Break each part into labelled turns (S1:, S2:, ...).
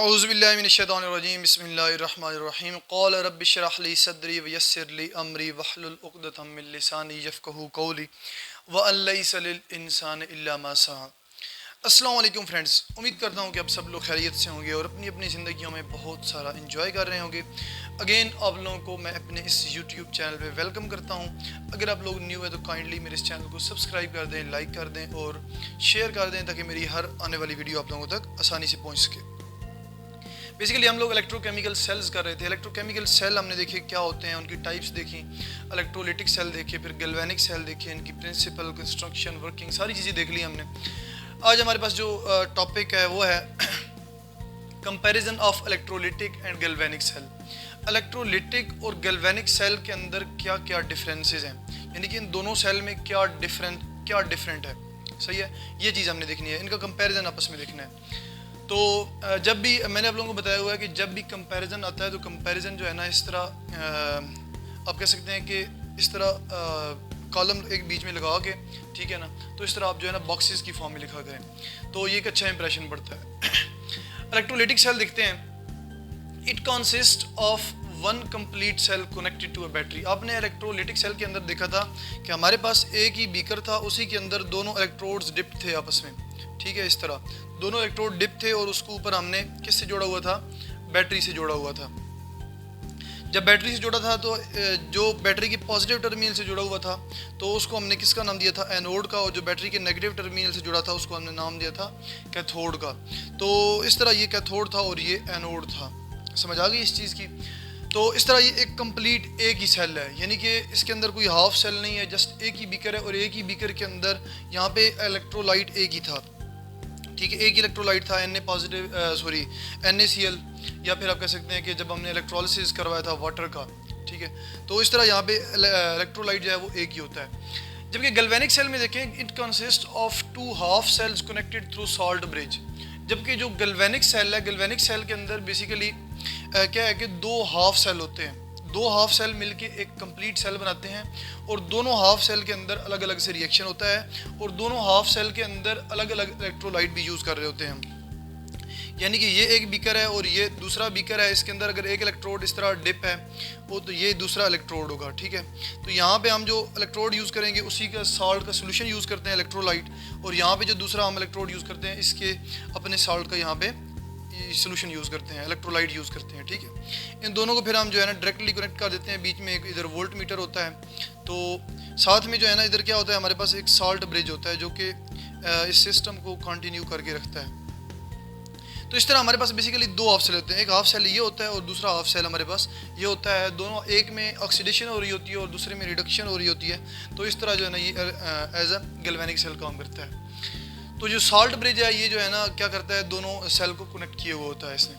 S1: औज़ुबिल्लाहिमिनश्शैतानिर्रजीम बिस्मिल्लाहिर्रहमानिर्रहीम क़ाल रब्बि इश्रह ली सदरी वयस्सिर ली अमरी वहलुल उक़दतम मिन लिसानी यफ़क़हू क़ौली वअन लैसा लिल इंसानि इल्ला मा सअ। अस्सलाम वालेकुम फ्रेंड्स, उम्मीद करता हूँ कि आप सब लोग खैरियत से होंगे और अपनी अपनी ज़िंदगियों में बहुत सारा इंजॉय कर रहे होंगे। अगेन आप लोगों को मैं अपने इस यूट्यूब चैनल पे वेलकम करता हूँ। अगर आप लोग न्यू है तो काइंडली मेरे इस चैनल को सब्सक्राइब कर दें, लाइक कर दें और शेयर कर दें ताकि मेरी हर आने वाली वीडियो आप लोगों तक आसानी से पहुँच सके। बेसिकली हम लोग इलेक्ट्रोकेमिकल सेल्स कर रहे थे। इलेक्ट्रोकेमिकल सेल हमने देखे क्या होते हैं, उनकी टाइप्स देखी, इलेक्ट्रोलिटिक सेल देखे, फिर गैल्वेनिक सेल देखे, इनकी प्रिंसिपल, कंस्ट्रक्शन, वर्किंग, सारी चीज़ें देख ली हमने। आज हमारे पास जो टॉपिक है वो है comparison of electrolytic and galvanic cell. Electrolytic और गैल्वेनिक सेल के अंदर क्या क्या डिफरेंसेस हैं, यानी कि इन दोनों सेल में क्या डिफरेंट है। सही है, ये चीज़ हमने देखनी है, इनका कंपैरिजन आपस में देखना है। तो जब भी मैंने आप लोगों को बताया हुआ है कि जब भी कंपैरिजन आता है तो कंपैरिजन जो है ना इस तरह आप कह सकते हैं कि इस तरह कॉलम एक बीच में लगा के, ठीक है ना, तो इस तरह आप जो है ना बॉक्सेस की फॉर्म में लिखा करें तो ये एक अच्छा इंप्रेशन पड़ता है। इलेक्ट्रोलिटिक सेल दिखते हैं, it consist of one complete cell connected to a battery. आपने इलेक्ट्रोलिटिक सेल के अंदर देखा था कि हमारे पास एक ही बीकर था, उसी के अंदर दोनों इलेक्ट्रोड्स डिप्ट थे आपस में, ठीक है। इस तरह दोनों इलेक्ट्रोड डिप थे और उसको ऊपर हमने किससे जोड़ा हुआ था, बैटरी से जोड़ा हुआ था। जब बैटरी से जोड़ा था तो जो बैटरी के पॉजिटिव टर्मिनल से जुड़ा हुआ था तो उसको हमने किसका नाम दिया था, एनोड का, और जो बैटरी के नेगेटिव टर्मिनल से जुड़ा था उसको हमने नाम दिया था कैथोड का। तो इस तरह ये कैथोड था और ये एनोड था। समझ आ गई इस चीज़ की। तो इस तरह ये एक कंप्लीट एक ही सेल है, यानी कि इसके अंदर कोई हाफ सेल नहीं है, जस्ट एक ही बीकर है और एक ही बीकर के अंदर यहाँ पे इलेक्ट्रोलाइट एक ही था, ठीक है। एक इलेक्ट्रोलाइट था, NaCl, या फिर आप कह सकते हैं कि जब हमने इलेक्ट्रोलिसिस करवाया था वाटर का, ठीक है। तो इस तरह यहाँ पे इलेक्ट्रोलाइट जो है वो एक ही होता है। जबकि गैल्वेनिक सेल में देखें, it consist of two half cells connected through salt bridge. जबकि जो गैल्वेनिक सेल है, गैल्वेनिक सेल के अंदर बेसिकली क्या है कि दो हाफ सेल होते हैं, दो हाफ सेल मिलके एक कंप्लीट सेल बनाते हैं और दोनों हाफ सेल के अंदर अलग अलग से रिएक्शन होता है और दोनों हाफ सेल के अंदर अलग अलग इलेक्ट्रोलाइट भी यूज़ कर रहे होते हैं। यानी कि ये एक बीकर है और ये दूसरा बीकर है, इसके अंदर अगर एक इलेक्ट्रोड इस तरह डिप है वो तो ये दूसरा इलेक्ट्रोड होगा, ठीक है। तो यहाँ पे हम जो इलेक्ट्रोड यूज़ करेंगे उसी का सॉल्ट का सोल्यूशन यूज़ करते हैं इलेक्ट्रोलाइट, और यहाँ पे जो दूसरा हम इलेक्ट्रोड यूज़ करते हैं इसके अपने सॉल्ट का यहाँ पे सोल्यूशन यूज़ करते हैं, इलेक्ट्रोलाइट यूज़ करते हैं, ठीक है। इन दोनों को फिर हम जो है ना डायरेक्टली कनेक्ट कर देते हैं। बीच में एक इधर वोल्ट मीटर होता है, तो साथ में जो है ना इधर क्या होता है, हमारे पास एक सॉल्ट ब्रिज होता है जो कि इस सिस्टम को कंटिन्यू करके रखता है। तो इस तरह हमारे पास बेसिकली दो हाफ सेल होते हैं, एक हाफ सेल ये होता है और दूसरा हाफ सेल हमारे पास ये होता है। दोनों एक में ऑक्सीडेशन हो रही होती है और दूसरे में रिडक्शन हो रही होती है। तो इस तरह जो है ना ये एज अ गैल्वेनिक सेल काम करता है। तो जो सॉल्ट ब्रिज है ये जो है ना क्या करता है, दोनों सेल को कनेक्ट किए हुआ होता है इसने।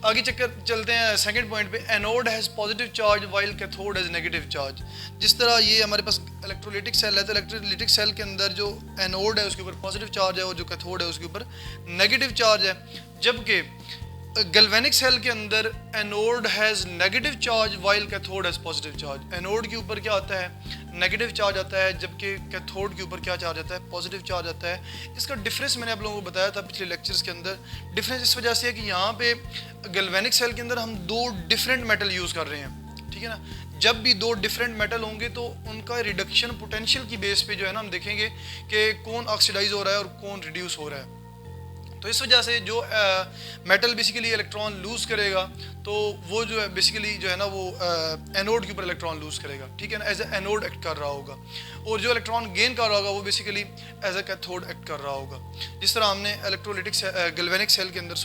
S1: आगे चलते हैं सेकंड पॉइंट पे। Anode has positive charge while cathode has negative charge. जिस तरह ये हमारे पास इलेक्ट्रोलिटिक सेल है तो इलेक्ट्रोलिटिक सेल के अंदर जो एनोड है उसके ऊपर पॉजिटिव चार्ज है और जो कैथोड है उसके ऊपर नेगेटिव चार्ज है। जबकि गैल्वेनिक सेल के अंदर anode has negative charge while cathode has positive charge. Anode के ऊपर क्या आता है, नेगेटिव चार्ज आता है, जबकि कैथोड के ऊपर क्या चार्ज आता है, पॉजिटिव चार्ज आता है। इसका डिफरेंस मैंने आप लोगों को बताया था पिछले लेक्चर्स के अंदर। डिफरेंस इस वजह से है कि यहाँ पे गैल्वेनिक सेल के अंदर हम दो डिफरेंट मेटल यूज़ कर रहे हैं, ठीक है ना। जब भी दो डिफरेंट मेटल होंगे तो उनका रिडक्शन पोटेंशियल की बेस पे जो है ना हम देखेंगे कि कौन ऑक्सीडाइज हो रहा है और कौन रिड्यूस हो रहा है। तो इस वजह से जो मेटल बेसिकली इलेक्ट्रॉन लूज़ करेगा तो वो जो है बेसिकली जो है ना वो एनोड के ऊपर इलेक्ट्रॉन लूज़ करेगा, ठीक है ना, एज ए एनोड एक्ट कर रहा होगा। और जो इलेक्ट्रॉन गेन कर रहा होगा वो basically as a cathode act कर रहा होगा। जिस तरह हमने इलेक्ट्रोलिटिक गैल्वेनिक सेल के अंदर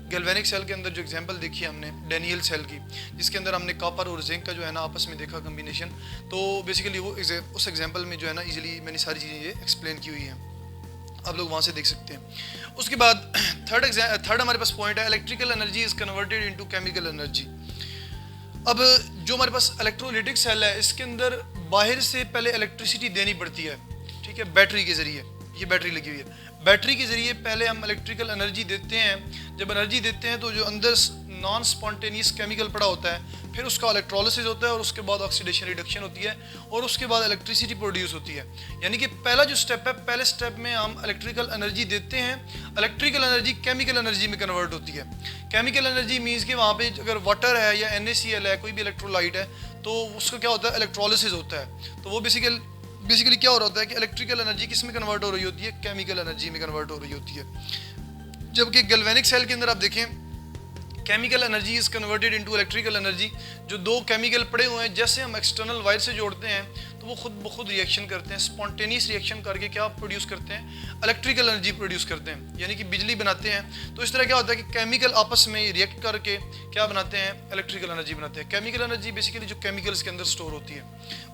S1: गैल्वेनिक सेल के अंदर जो एग्जांपल देखी हमने डेनियल सेल की, जिसके अंदर हमने कॉपर और जिंक का जो है ना आपस में देखा कम्बिनेशन। तो बेसिकली वो उस एग्जाम्पल में जो है ना ईजिली मैंने सारी चीज़ें ये एक्सप्लेन की हुई हैं, आप लोग वहाँ से देख सकते हैं। उसके बाद थर्ड हमारे पास पॉइंट है, electrical energy is converted into chemical energy. अब जो हमारे पास इलेक्ट्रोलिटिक सेल है इसके अंदर बाहर से पहले इलेक्ट्रिसिटी देनी पड़ती है, ठीक है, बैटरी के ज़रिए। ये बैटरी लगी हुई है, बैटरी के ज़रिए पहले हम इलेक्ट्रिकल एनर्जी देते हैं। जब एनर्जी देते हैं तो जो अंदर नॉन स्पॉन्टेनियस केमिकल पड़ा होता है, फिर उसका इलेक्ट्रोलिसिस होता है और उसके बाद ऑक्सीडेशन रिडक्शन होती है और उसके बाद इलेक्ट्रिसिटी प्रोड्यूस होती है। यानी कि पहला जो स्टेप है, पहले स्टेप में हम इलेक्ट्रिकल एनर्जी देते हैं, इलेक्ट्रिकल एनर्जी केमिकल एनर्जी में कन्वर्ट होती है। केमिकल एनर्जी मीन्स कि वहाँ पे अगर वाटर है या NaCl है, कोई भी इलेक्ट्रोलाइट है, तो उसका क्या होता है, इलेक्ट्रोलिसिस होता है। तो वो बेसिकली क्या हो रहा होता है कि इलेक्ट्रिकल एनर्जी किस में कन्वर्ट हो रही होती है, केमिकल एनर्जी में कन्वर्ट हो रही होती है। जबकि गैल्वेनिक सेल के अंदर आप देखें, chemical energy is converted into electrical energy. जो दो केमिकल पड़े हुए हैं, जैसे हम एक्सटर्नल वायर से जोड़ते हैं तो वो खुद ब खुद रिएक्शन करते हैं, स्पॉन्टेनियस रिएक्शन करके क्या प्रोड्यूस करते हैं, इलेक्ट्रिकल एनर्जी प्रोड्यूस करते हैं, यानी कि बिजली बनाते हैं। तो इस तरह क्या होता है कि केमिकल आपस में रिएक्ट करके क्या बनाते हैं, इलेक्ट्रिकल एनर्जी बनाते हैं। केमिकल एनर्जी बेसिकली जो केमिकल्स के अंदर स्टोर होती है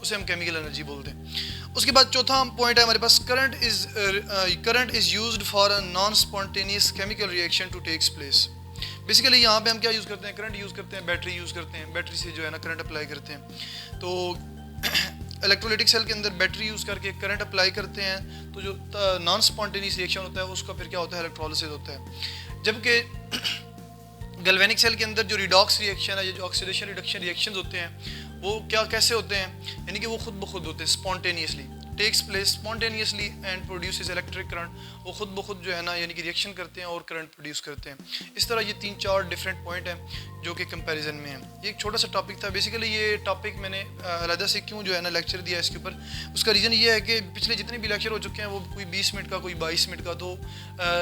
S1: उसे हम केमिकल एनर्जी बोलते हैं। उसके बाद चौथा पॉइंट है हमारे पास, current is used for a non spontaneous chemical reaction to takes place. Basically यहाँ पे हम क्या यूज़ करते हैं, करंट यूज़ करते हैं, बैटरी यूज़ करते हैं, बैटरी से जो है ना करंट अप्लाई करते हैं। तो इलेक्ट्रोलाइटिक सेल के अंदर बैटरी यूज़ करके करंट अप्लाई करते हैं, तो जो नॉन स्पॉन्टेनियस रिएक्शन होता है उसका फिर क्या होता है, इलेक्ट्रोलिसिस होता है। जबकि गैल्वेनिक सेल के अंदर जो रिडॉक्स रिएक्शन है, जो ऑक्सीडेशन रिडक्शन रिएक्शंस होते हैं, वो कैसे होते हैं, यानी कि वो खुद ब खुद होते हैं, spontaneously takes place spontaneously and produces electric current. वो खुद ब खुद जो है ना यानी कि रिएक्शन करते हैं और करंट प्रोड्यूस करते हैं। इस तरह ये 3-4 डिफरेंट पॉइंट हैं जो कि कंपैरिजन में हैं। ये एक छोटा सा टॉपिक था। बेसिकली ये टॉपिक मैंने अलहदा से क्यों जो है ना लेक्चर दिया इसके ऊपर, उसका रीज़न ये है कि पिछले जितने भी लेक्चर हो चुके हैं वो कोई 20 मिनट का, कोई 22 मिनट का, तो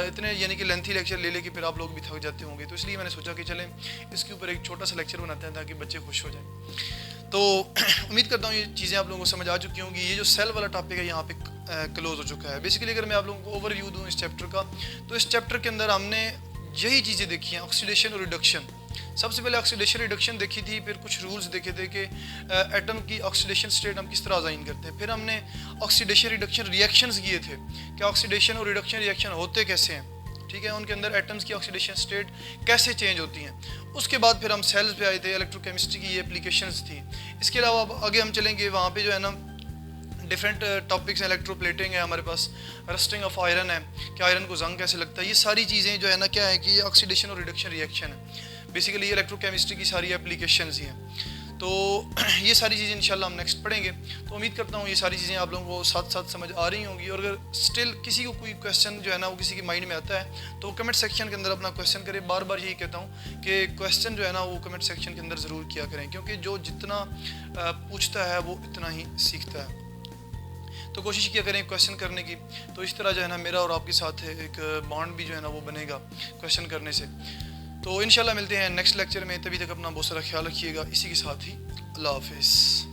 S1: इतने यानी कि लेंथी लेक्चर ले लेके फिर आप लोग भी थक जाते होंगे। तो इसलिए मैंने सोचा कि चलें इसके ऊपर एक छोटा सा लेक्चर बनाते हैं ताकि बच्चे खुश हो जाएँ। तो उम्मीद करता हूँ ये चीज़ें आप लोगों को समझ आ चुकी होंगी। ये जो सेल वाला टॉपिक है यहाँ पे क्लोज हो चुका है। बेसिकली अगर मैं आप लोगों को ओवरव्यू दूँ इस चैप्टर का, तो इस चैप्टर के अंदर हमने यही चीज़ें देखी हैं, ऑक्सीडेशन और रिडक्शन। सबसे पहले ऑक्सीडेशन रिडक्शन देखी थी, फिर कुछ रूल्स देखे थे कि एटम की ऑक्सीडेशन स्टेट हम किस तरह असाइन करते हैं। फिर हमने ऑक्सीडेशन रिडक्शन रिएक्शंस किए थे कि ऑक्सीडेशन और रिडक्शन रिएक्शन होते कैसे हैं, ठीक है, उनके अंदर एटम्स की ऑक्सीडेशन स्टेट कैसे चेंज होती हैं। उसके बाद फिर हम सेल्स पे आए थे, इलेक्ट्रोकेमिस्ट्री की ये एप्लीकेशंस थी। इसके अलावा अब आगे हम चलेंगे, वहाँ पे जो है ना डिफरेंट टॉपिक्स हैं, इलेक्ट्रोप्लेटिंग है हमारे पास, रस्टिंग ऑफ आयरन है कि आयरन को जंग कैसे लगता है। ये सारी चीज़ें जो है ना क्या है कि ये ऑक्सीडेशन और रिडक्शन रिएक्शन है। बेसिकली ये इलेक्ट्रोकेमिस्ट्री की सारी एप्लीकेशंस ही हैं। तो ये सारी चीज़ें इंशाल्लाह हम नेक्स्ट पढ़ेंगे। तो उम्मीद करता हूँ ये सारी चीज़ें आप लोगों को साथ साथ समझ आ रही होंगी। और अगर स्टिल किसी को कोई क्वेश्चन जो है ना वो किसी के माइंड में आता है तो कमेंट सेक्शन के अंदर अपना क्वेश्चन करें। बार बार यही कहता हूँ कि क्वेश्चन जो है ना वो कमेंट सेक्शन के अंदर ज़रूर किया करें, क्योंकि जो जितना पूछता है वो इतना ही सीखता है। तो कोशिश किया करें क्वेश्चन करने की। तो इस तरह जो है ना मेरा और आपके साथ एक बॉन्ड भी जो है ना वो बनेगा क्वेश्चन करने से। तो इंशाल्लाह मिलते हैं नेक्स्ट लेक्चर में। तभी तक अपना बहुत सारा ख्याल रखिएगा। इसी के साथ ही अल्लाह हाफिज़।